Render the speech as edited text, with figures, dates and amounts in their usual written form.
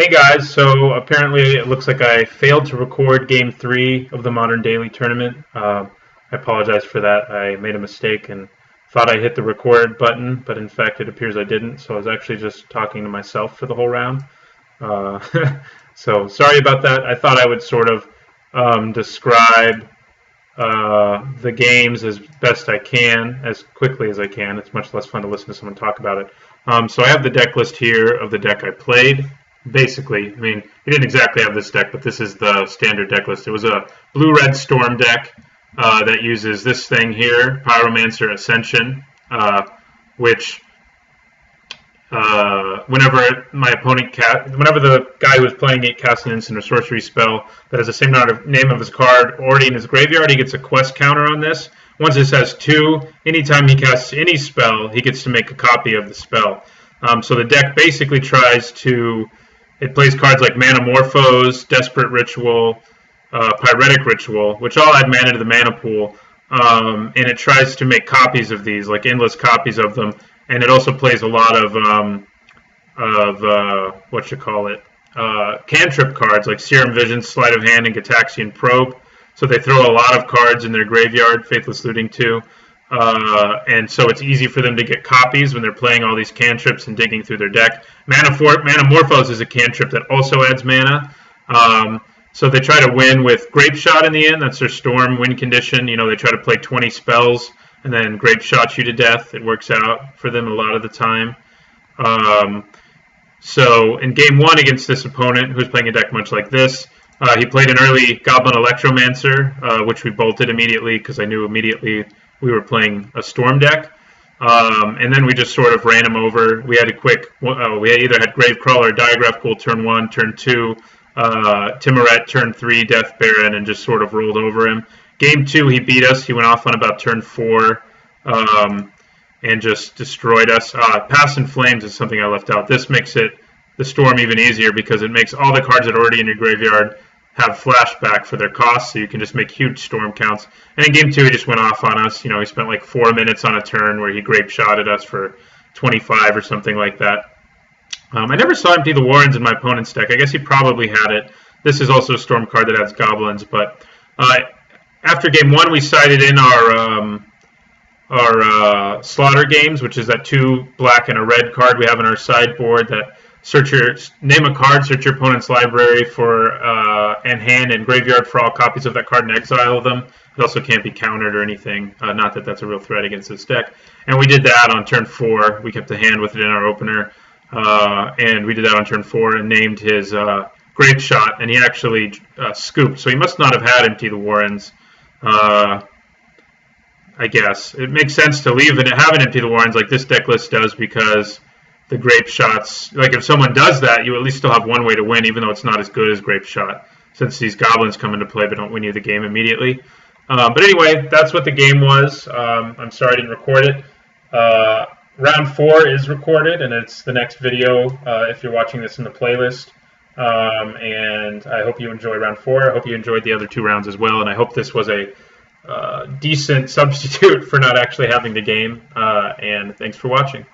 Hey guys, so apparently it looks like I failed to record game 3 of the Modern Daily Tournament. I apologize for that. I made a mistake and thought I hit the record button, but in fact it appears I didn't, so I was actually just talking to myself for the whole round. Uh, so sorry about that. I thought I would sort of describe the games as best I can, as quickly as I can. It's much less fun to listen to someone talk about it. So I have the deck list here of the deck I played. Basically, I mean, he didn't exactly have this deck, but this is the standard deck list. It was a blue-red Storm deck that uses this thing here, Pyromancer Ascension, which whenever the guy who was playing it casts an instant or sorcery spell that has the same name of his card already in his graveyard, he gets a quest counter on this. Once this has 2, anytime he casts any spell, he gets to make a copy of the spell. So the deck basically tries to... It plays cards like Manamorphose, Desperate Ritual, Pyretic Ritual, which all add mana to the mana pool, and it tries to make copies of these, like endless copies of them. And it also plays a lot of cantrip cards like Serum Vision, Sleight of Hand, and Gataxian Probe. So they throw a lot of cards in their graveyard, Faithless Looting too. And so it's easy for them to get copies when they're playing all these cantrips and digging through their deck. Manamorphose is a cantrip that also adds mana. So they try to win with Grape Shot in the end. That's their Storm win condition. You know, they try to play 20 spells and then Grape Shot you to death. It works out for them a lot of the time. So in game 1 against this opponent, who's playing a deck much like this, he played an early Goblin Electromancer, which we bolted immediately because I knew immediately we were playing a Storm deck, and then we just sort of ran him over. We had we either had Gravecrawler or Diagraph Pool turn 1, turn 2, Timoret turn 3, Death Baron, and just sort of rolled over him. Game 2, he beat us. He went off on about turn 4 and just destroyed us. Pass and Flames is something I left out. This makes the Storm even easier because it makes all the cards that are already in your graveyard have flashback for their costs, so you can just make huge Storm counts. And in game 2, he just went off on us. You know, he spent like 4 minutes on a turn where he Grape Shotted us for 25 or something like that. I never saw Empty the Warrens in my opponent's deck. I guess he probably had it. This is also a Storm card that adds goblins, but after game 1, we sided in our Slaughter games, which is that 2 black and a red card we have in our sideboard that name a card, search your opponent's library for and hand and graveyard for all copies of that card and exile them. It also can't be countered or anything. Not that that's a real threat against this deck. And we did that on turn 4. We kept a hand with it in our opener. And we did that on turn 4 and named his Grape Shot, and he actually scooped. So he must not have had Empty the Warrens. I guess. It makes sense to leave and have an Empty the Warrens like this deck list does because the Grape Shots, like if someone does that, you at least still have one way to win, even though it's not as good as Grape Shot, since these goblins come into play but don't win you the game immediately. But anyway, that's what the game was. I'm sorry I didn't record it. Round 4 is recorded, and it's the next video if you're watching this in the playlist. And I hope you enjoy round 4. I hope you enjoyed the other 2 rounds as well, and I hope this was a decent substitute for not actually having the game. And thanks for watching.